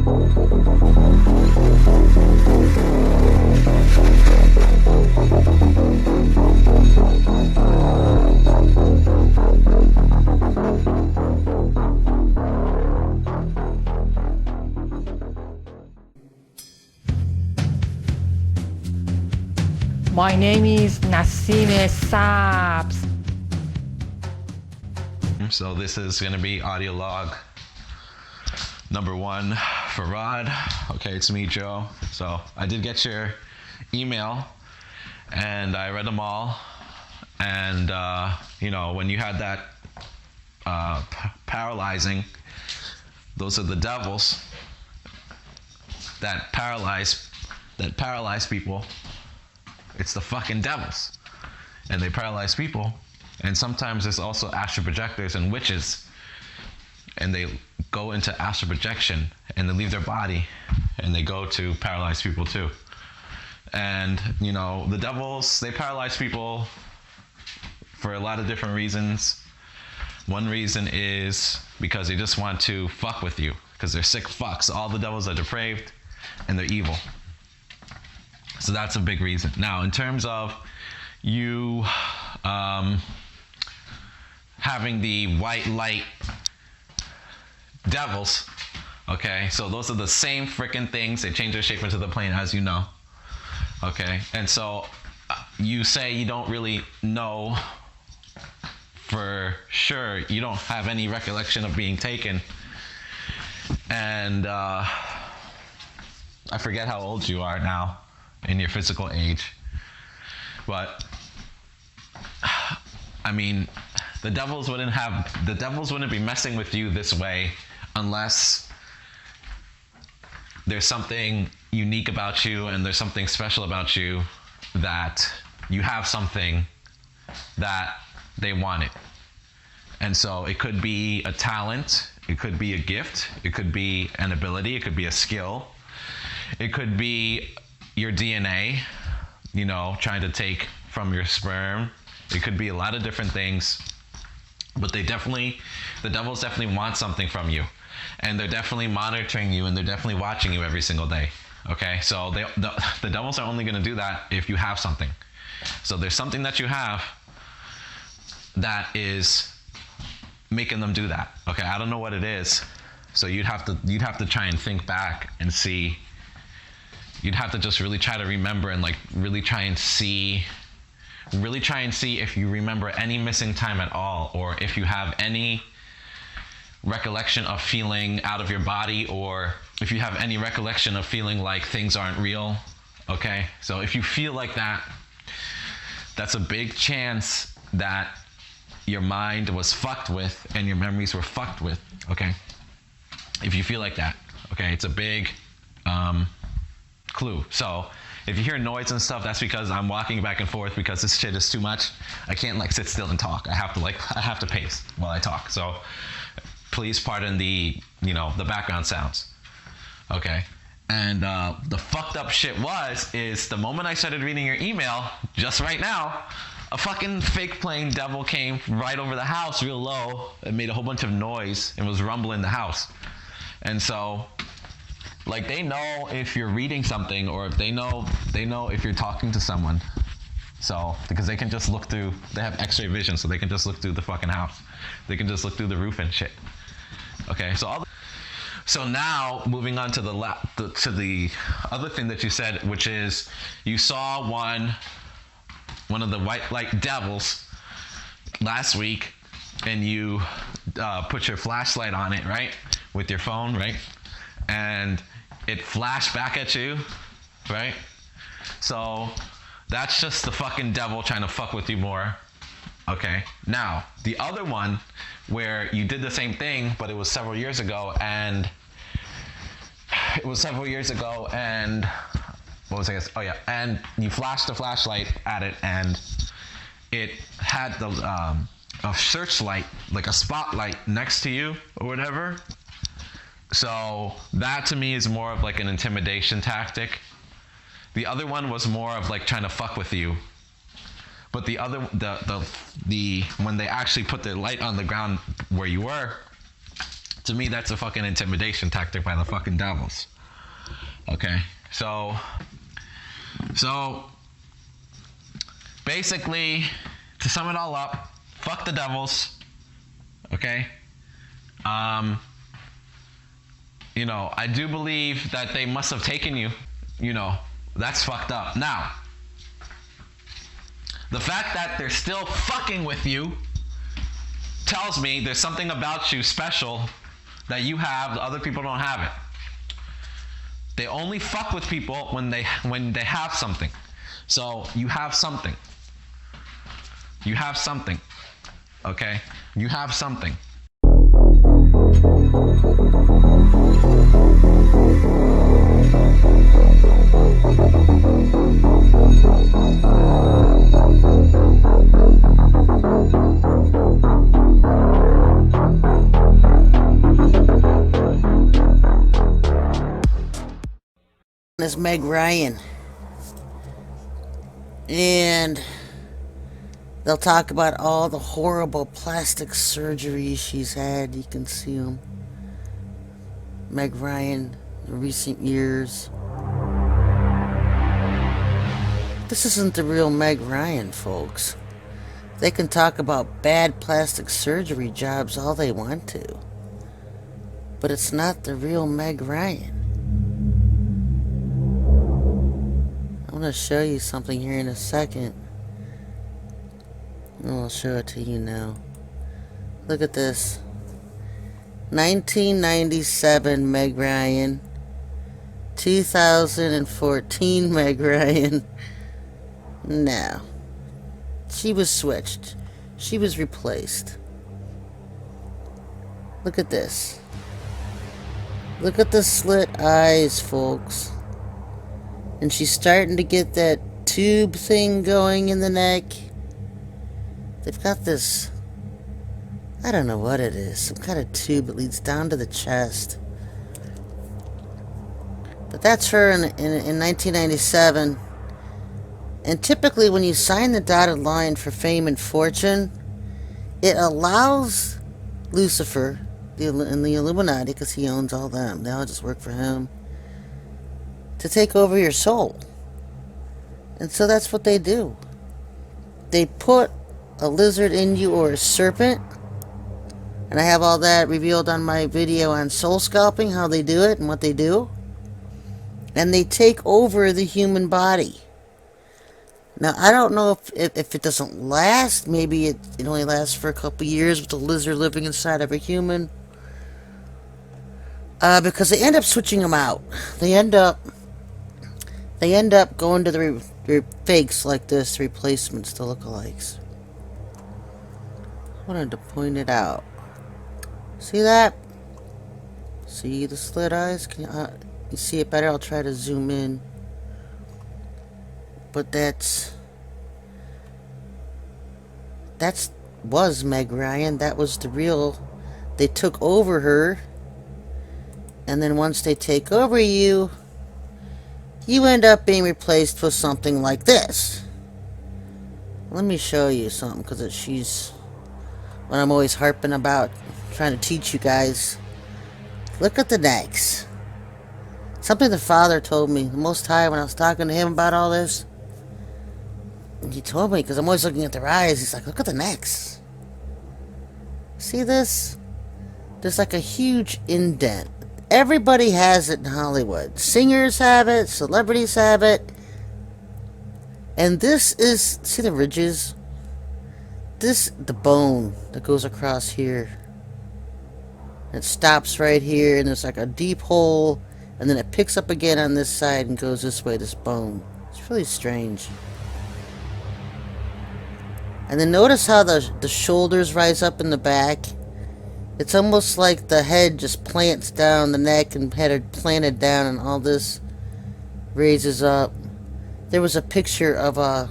My name is Nassim Sabs. So this is going to be audio log number 1 for Rod. Okay, it's me, Joe. So I did get your email, and I read them all. And, you know, when you had that paralyzing, those are the devils that paralyze people. It's the fucking devils, and they paralyze people. And sometimes there's also astral projectors and witches, and they go into astral projection and they leave their body and they go to paralyze people too. And you know, the devils, they paralyze people for a lot of different reasons. One reason is because they just want to fuck with you, because they're sick fucks. All the devils are depraved and they're evil. So that's a big reason. Now, in terms of you having the white light devils, okay, so those are the same freaking things. They change their shape into the plane, as you know. Okay, and so you say you don't really know for sure. You don't have any recollection of being taken. And I forget how old you are now in your physical age, but I mean, the devils wouldn't be messing with you this way unless there's something unique about you and there's something special about you, that you have something that they wanted. And so it could be a talent, it could be a gift, it could be an ability, it could be a skill, it could be your DNA, you know, trying to take from your sperm. It could be a lot of different things, but the devils definitely want something from you, and they're definitely monitoring you, and they're definitely watching you every single day. Okay, so the devils are only going to do that if you have something. So there's something that you have that is making them do that. Okay, I don't know what it is. So you'd have to try and think back and see. You'd have to just really try to remember and like really try and see if you remember any missing time at all, or if you have any recollection of feeling out of your body, or if you have any recollection of feeling like things aren't real. Okay, so if you feel like that, that's a big chance that your mind was fucked with and your memories were fucked with. Okay, if you feel like that, okay, it's a big clue. So if you hear noise and stuff, that's because I'm walking back and forth, because this shit is too much. I can't like sit still and talk. I have to pace while I talk. So please pardon the background sounds. Okay. And the fucked up shit is the moment I started reading your email, just right now, a fucking fake plane devil came right over the house real low and made a whole bunch of noise and was rumbling the house. And so, like, they know if you're reading something, or if they know if you're talking to someone. So, because they can just look through, they have x-ray vision, so they can just look through the fucking house. They can just look through the roof and shit. Okay, so now moving on to the other thing that you said, which is you saw one of the white light devils last week, and you put your flashlight on it, right, with your phone, right, and it flashed back at you, right? So that's just the fucking devil trying to fuck with you more. Okay, now the other one where you did the same thing, but it was several years ago, and what was I guess? Oh yeah, and you flashed the flashlight at it, and it had a searchlight, like a spotlight next to you or whatever. So that to me is more of like an intimidation tactic. The other one was more of like trying to fuck with you. But the other, when they actually put the light on the ground where you were, To me, that's a fucking intimidation tactic by the fucking devils. Okay, so basically, to sum it all up, fuck the devils. Okay. I do believe that they must have taken you. That's fucked up. Now, the fact that they're still fucking with you tells me there's something about you special that you have that other people don't have it. They only fuck with people when they have something. So you have something. You have something. Okay? You have something. Is Meg Ryan, and they'll talk about all the horrible plastic surgeries she's had. You can see them. Meg Ryan in recent years. This isn't the real Meg Ryan, folks. They can talk about bad plastic surgery jobs all they want to, but it's not the real Meg Ryan. I'm going to show you something here in a second. And I'll show it to you now. Look at this. 1997 Meg Ryan. 2014 Meg Ryan. No. She was switched. She was replaced. Look at this. Look at the slit eyes, folks. And she's starting to get that tube thing going in the neck. They've got this, I don't know what it is, some kind of tube that leads down to the chest. But that's her in 1997. And typically when you sign the dotted line for fame and fortune, it allows Lucifer and the Illuminati, because he owns all them, they all just work for him, to take over your soul. And so that's what they do. They put a lizard in you, or a serpent, and I have all that revealed on my video on soul scalping, how they do it and what they do. And they take over the human body. Now, I don't know if it doesn't last. Maybe it only lasts for a couple years with the lizard living inside of a human. Because they end up switching them out. They end up going to the fakes like this, replacements, the lookalikes. I wanted to point it out. See that? See the slit eyes? Can you see it better? I'll try to zoom in. But that was Meg Ryan. That was the real. They took over her, and then once they take over you, you end up being replaced with something like this. Let me show you something, because she's what I'm always harping about, trying to teach you guys. Look at the necks. Something the Father told me, the Most High, when I was talking to him about all this. He told me, because I'm always looking at their eyes, he's like, look at the necks. See this? There's like a huge indent. Everybody has it in Hollywood. Singers have it, celebrities have it. And this is, see the ridges? The bone that goes across here. It stops right here, and there's like a deep hole, and then it picks up again on this side and goes this way, this bone. It's really strange. And then notice how the shoulders rise up in the back. It's almost like the head just plants down, the neck and head planted down, and all this raises up. There was a picture of a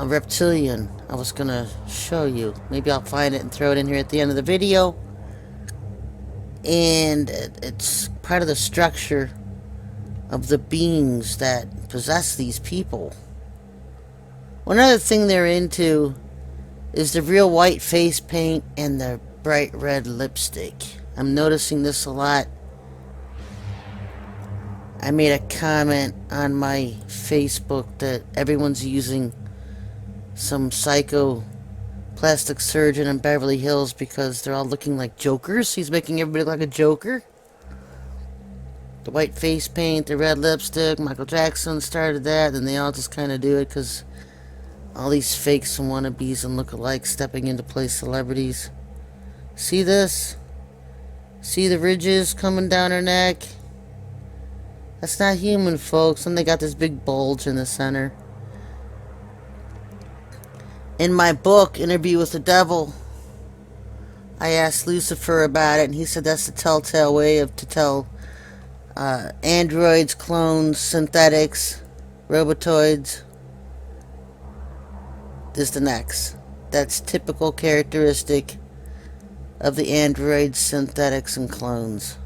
reptilian I was gonna show you. Maybe I'll find it and throw it in here at the end of the video. And it's part of the structure of the beings that possess these people. One other thing they're into is the real white face paint and the bright red lipstick. I'm noticing this a lot. I made a comment on my Facebook that everyone's using some psycho plastic surgeon in Beverly Hills because they're all looking like jokers. He's making everybody look like a joker. The white face paint, the red lipstick, Michael Jackson started that, and they all just kind of do it because all these fakes and wannabes and lookalikes stepping into play celebrities. See this? See the ridges coming down her neck? That's not human, folks. And they got this big bulge in the center. In my book, Interview with the Devil, I asked Lucifer about it, and he said that's the telltale way to tell androids, clones, synthetics, robotoids. This the next. That's typical characteristic of the androids, synthetics, and clones.